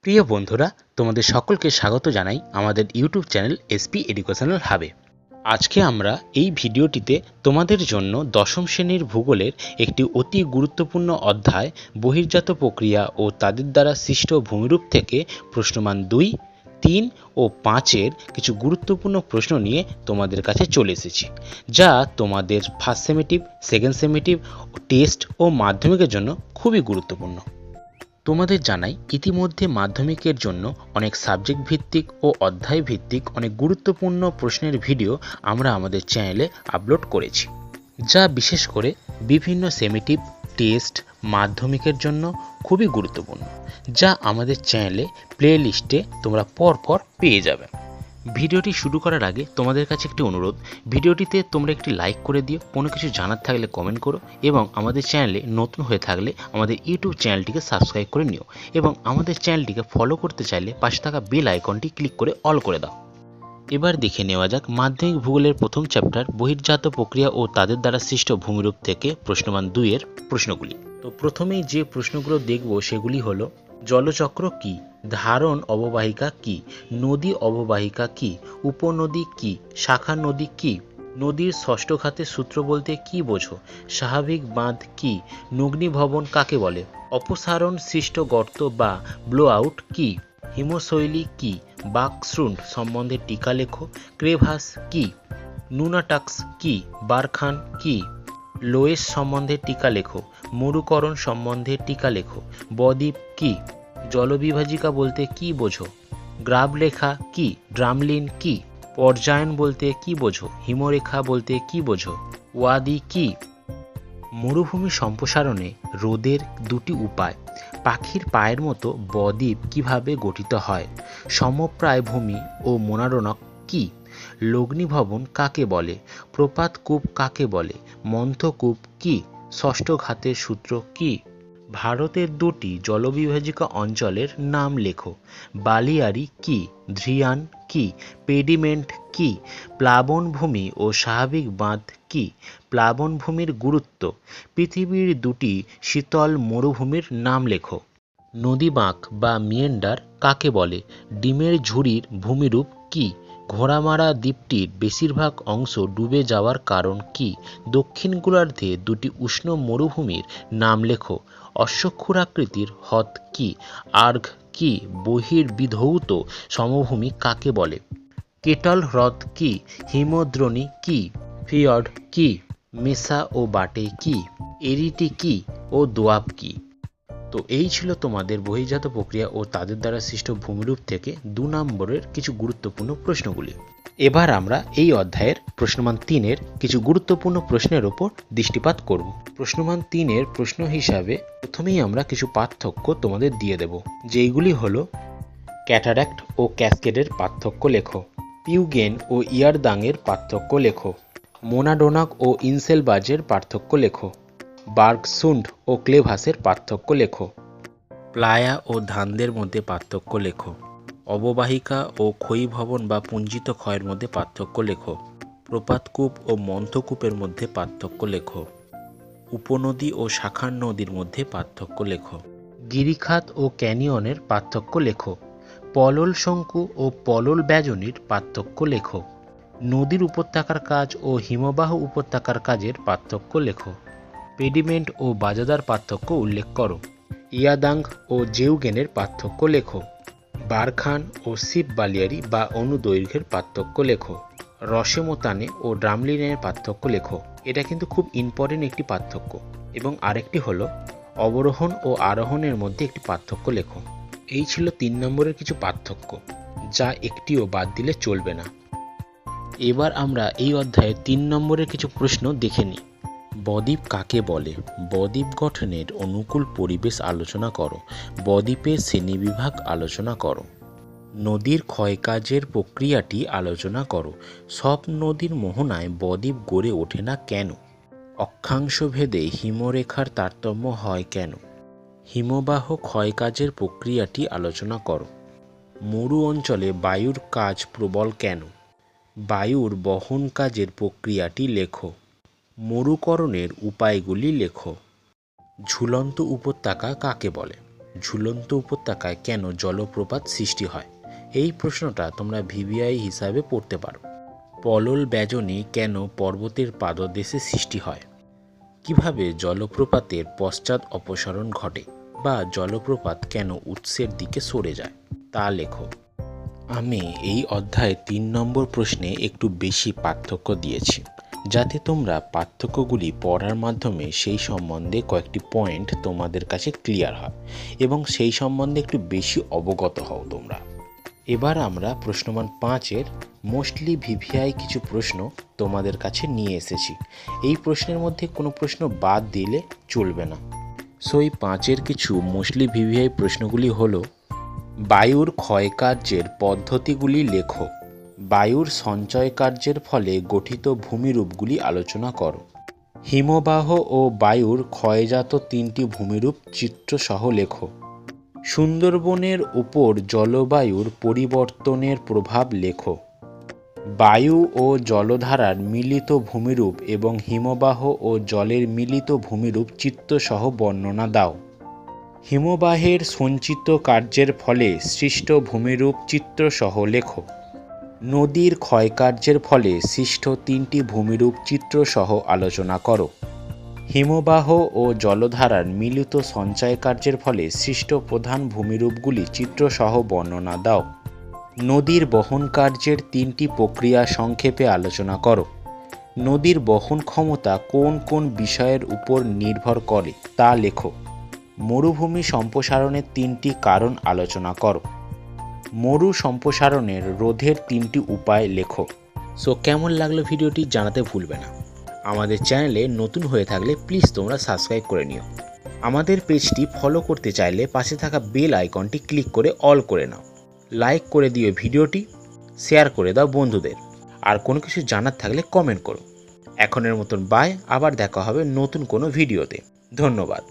প্রিয় বন্ধুরা, তোমাদের সকলকে স্বাগত জানাই আমাদের ইউটিউব চ্যানেল এসপি এডুকেশনাল হাবে। আজকে আমরা এই ভিডিওটিতে তোমাদের জন্য দশম শ্রেণীর ভূগোলের একটি অতি গুরুত্বপূর্ণ অধ্যায় বহির্জাত প্রক্রিয়া ও তাদের দ্বারা সৃষ্ট ভূমিরূপ থেকে প্রশ্নমান 2, 3 ও 5-এর কিছু গুরুত্বপূর্ণ প্রশ্ন নিয়ে তোমাদের কাছে চলে এসেছি, যা তোমাদের first summative, second summative, test ও মাধ্যমিকের জন্য খুবই গুরুত্বপূর্ণ। তোমাদের জানাই, ইতিমধ্যে মাধ্যমিকের জন্য অনেক সাবজেক্ট ভিত্তিক ও অধ্যায় ভিত্তিক অনেক গুরুত্বপূর্ণ প্রশ্নের ভিডিও আমরা আমাদের চ্যানেলে আপলোড করেছি, যা বিশেষ করে বিভিন্ন সেমেটিভ, টেস্ট, মাধ্যমিকের জন্য খুবই গুরুত্বপূর্ণ, যা আমাদের চ্যানেলে প্লে লিস্টে তোমরা পরপর পেয়ে যাবে। ভিডিওটি শুরু করার আগে তোমাদের কাছে একটি অনুরোধ, ভিডিওটিতে তোমরা একটি লাইক করে দিও, কোনো কিছু জানার থাকলে কমেন্ট করো এবং আমাদের চ্যানেলে নতুন হয়ে থাকলে আমাদের ইউটিউব চ্যানেলটিকে সাবস্ক্রাইব করে নিও এবং আমাদের চ্যানেলটিকে ফলো করতে চাইলে পাশে থাকা বেল আইকনটি ক্লিক করে অল করে দাও। এবার দেখে নেওয়া যাক মাধ্যমিক ভূগোলের প্রথম চ্যাপ্টার বহির্জাত প্রক্রিয়া ও তাদের দ্বারা সৃষ্ট ভূমিরূপ থেকে প্রশ্নমান 2-এর প্রশ্নগুলি। তো প্রথমেই যে প্রশ্নগুলো দেখব সেগুলি হলো, জলচক্র কি, ধারণ অববাহিকা কি, নদী অববাহিকা কি, উপনদী কি, শাখা নদী কি, নদীর ষষ্ঠ ঘাতের সূত্র বলতে কি বোঝো, স্বাভাবিক বাঁধ কি, নগ্নিভবন কাকে বলে, অপসারণ সৃষ্ট গর্ত বা ব্লো আউট কি, হিমশৈলী কি, বাকশ্রুন্ড সম্বন্ধে টিকা লেখো, ক্রেভাস কি, নুনাটাক্স কি, বারখান কি, লোয়েস সম্বন্ধে টিকা লেখো, মরুকরণ সম্বন্ধে টিকা লেখো, বদ্বীপ কি, জলবিভাজিকা বলতে কি বোঝো, গ্রাবলেখা কি, ড্রামলিন কি, পর্যায়ন বলতে কি বোঝো, হিমরেখা বলতে কি বোঝো, ওয়াদি কি। মরুভূমি সম্প্রসারণে রোদের দুটি উপায়, পাখির পায়ের মতো বদ্বীপ কিভাবে গঠিত হয়, সমপ্রায় ভূমি ও মোনারণক কি, লগ্নিভবন কাকে বলে, প্রপাতকূপ কাকে বলে, মন্থকূপ কি, ষষ্ঠ ঘাতের সূত্র কি। ভারতের দুটি জলবিভাজিকা অঞ্চলের নাম লেখো, বালিয়ারি কি, ধ্রিয়ান কি, পেডিমেন্ট কি, প্লাবনভূমি ও স্বাভাবিক বাঁধ কি, প্লাবনভূমির গুরুত্ব, পৃথিবীর দুটি শীতল মরুভূমির নাম লেখো, নদীবাঁক বা মিয়েন্ডার কাকে বলে, ডিমের ঝুড়ির ভূমিরূপ কি, ঘোড়ামারা দ্বীপটির বেশিরভাগ অংশ ডুবে যাওয়ার কারণ কি, দক্ষিণ গোলার্ধে দুটি উষ্ণ মরুভূমির নাম লেখো, অশ্বক্ষুরাকৃতির হ্রদ কি, আর্ঘ কি, বহির্বিধৌত সমভূমি কাকে বলে, কেটল হ্রদ কি, হিমদ্রোণী কি, ফিয়র্ড কি, মেসা ও বাটে কি, এরিটি কি ও দোয়াব কি। তো এই ছিল তোমাদের বহির্জাত প্রক্রিয়া ও তাদের দ্বারা সৃষ্ট ভূমিরূপ থেকে 2 নম্বরের কিছু গুরুত্বপূর্ণ প্রশ্নগুলি। এবার আমরা এই অধ্যায়ের প্রশ্নমান 3-এর কিছু গুরুত্বপূর্ণ প্রশ্নের ওপর দৃষ্টিপাত করব। প্রশ্নমান 3-এর প্রশ্ন হিসাবে প্রথমেই আমরা কিছু পার্থক্য তোমাদের দিয়ে দেব, যেইগুলি হলো, ক্যাটারাক্ট ও ক্যাসকেডের পার্থক্য লেখো, পিউগেন ও ইয়ারদাংয়ের পার্থক্য লেখো, মোনাডোনাক ও ইনসেলবাজের পার্থক্য লেখো, বার্গসুন্ড ও ক্লেভাসের পার্থক্য লেখো, প্লায়া ও ধানদের মধ্যে পার্থক্য লেখো, অববাহিকা ও ক্ষয়ীভবন বা পুঞ্জিত ক্ষয়ের মধ্যে পার্থক্য লেখো, প্রপাতকূপ ও মন্থকূপের মধ্যে পার্থক্য লেখো, উপনদী ও শাখার নদীর মধ্যে পার্থক্য লেখো, গিরিখাত ও ক্যানিয়নের পার্থক্য লেখো, পলল শঙ্কু ও পলল ব্যজনীর পার্থক্য লেখো, নদীর উপত্যকার কাজ ও হিমবাহ উপত্যকার কাজের পার্থক্য লেখো, পেডিমেন্ট ও বাজাদার পার্থক্য উল্লেখ করো, ইয়াদাং ও জেউগেনের পার্থক্য লেখো, বারখান ও শিব বালিয়ারি বা অনুদৈর্ঘ্যের পার্থক্য লেখো, রসেমোতানে ও ড্রামলিনের পার্থক্য লেখো। এটা কিন্তু খুব ইম্পর্টেন্ট একটি পার্থক্য। এবং আরেকটি হলো, অবরোহণ ও আরোহণের মধ্যে একটি পার্থক্য লেখো। এই ছিল 3 নম্বরের কিছু পার্থক্য, যা একটিও বাদ দিলে চলবে না। এবার আমরা এই অধ্যায়ে 3 নম্বরের কিছু প্রশ্ন দেখে নিই। বদ্বীপ কাকে বলে, বদ্বীপ গঠনের অনুকূল পরিবেশ আলোচনা করো, বদ্বীপের শ্রেণীবিভাগ আলোচনা করো, নদীর ক্ষয়কাজের প্রক্রিয়াটি আলোচনা করো, সব নদীর মোহনায় বদ্বীপ গড়ে ওঠে না কেন, অক্ষাংশ ভেদে হিমরেখার তারতম্য হয় কেন, হিমবাহ ক্ষয়কাজের প্রক্রিয়াটি আলোচনা করো, মরু অঞ্চলে বায়ুর কাজ প্রবল কেন, বায়ুর বহন কাজের প্রক্রিয়াটি লেখো, মরুকরণের উপায়গুলি লেখো, ঝুলন্ত উপত্যকা কাকে বলে। ঝুলন্ত উপত্যকায় কেন জলপ্রপাত সৃষ্টি হয়? এই প্রশ্নটা তোমরা ভিভিআই হিসাবে পড়তে পারো। পলল ব্যজনী কেন পর্বতের পাদদেশে সৃষ্টি হয়? কিভাবে জলপ্রপাতের পশ্চাৎ অপসারণ ঘটে বা জলপ্রপাত কেন উৎসের দিকে সরে যায় তা লেখো। আমি এই অধ্যায়ে ৩ নম্বর প্রশ্নে একটু বেশি পার্থক্য দিয়েছি, যাতে তোমরা পার্থক্যগুলি পড়ার মাধ্যমে সেই সম্বন্ধে কয়েকটি পয়েন্ট তোমাদের কাছে ক্লিয়ার হয় এবং সেই সম্বন্ধে একটু বেশি অবগত হও তোমরা। এবার আমরা প্রশ্নমান 5-এর মোস্টলি ভিভিআই কিছু প্রশ্ন তোমাদের কাছে নিয়ে এসেছি। এই প্রশ্নের মধ্যে কোনো প্রশ্ন বাদ দিলে চলবে না। সো এই 5-এর কিছু মোস্টলি ভিভিআই প্রশ্নগুলি হলো: বায়ুর ক্ষয়কার্যের পদ্ধতিগুলি লেখো। বায়ুর সঞ্চয় কার্যের ফলে গঠিত ভূমিরূপগুলি আলোচনা করো। হিমবাহ ও বায়ুর ক্ষয়জাত 3টি ভূমিরূপ চিত্রসহ লেখো। সুন্দরবনের উপর জলবায়ুর পরিবর্তনের প্রভাব লেখো। বায়ু ও জলধারার মিলিত ভূমিরূপ এবং হিমবাহ ও জলের মিলিত ভূমিরূপ চিত্রসহ বর্ণনা দাও। হিমবাহের সঞ্চিত কার্যের ফলে সৃষ্ট ভূমিরূপ চিত্রসহ লেখো। নদীর ক্ষয়কার্যের ফলে সৃষ্ট 3টি ভূমিরূপ চিত্রসহ আলোচনা করো। হিমবাহ ও জলধারার মিলিত সঞ্চয় কার্যের ফলে সৃষ্ট প্রধান ভূমিরূপগুলি চিত্রসহ বর্ণনা দাও। নদীর বহন কার্যের 3টি প্রক্রিয়া সংক্ষেপে আলোচনা করো। নদীর বহন ক্ষমতা কোন কোন বিষয়ের উপর নির্ভর করে তা লেখো। মরুভূমি সম্প্রসারণের 3টি কারণ আলোচনা করো। মরু সম্প্রসারণের রোধের 3টি উপায় লেখো। সো কেমন লাগলো ভিডিওটি জানাতে ভুলবে না। আমাদের চ্যানেলে নতুন হয়ে থাকলে প্লিজ তোমরা সাবস্ক্রাইব করে নিও। আমাদের পেজটি ফলো করতে চাইলে পাশে থাকা বেল আইকনটি ক্লিক করে অল করে নাও। লাইক করে দিও ভিডিওটি, শেয়ার করে দাও বন্ধুদের। আর কোনো কিছু জানার থাকলে কমেন্ট করো। এখনের মতন বাই, আবার দেখা হবে নতুন কোনো ভিডিওতে। ধন্যবাদ।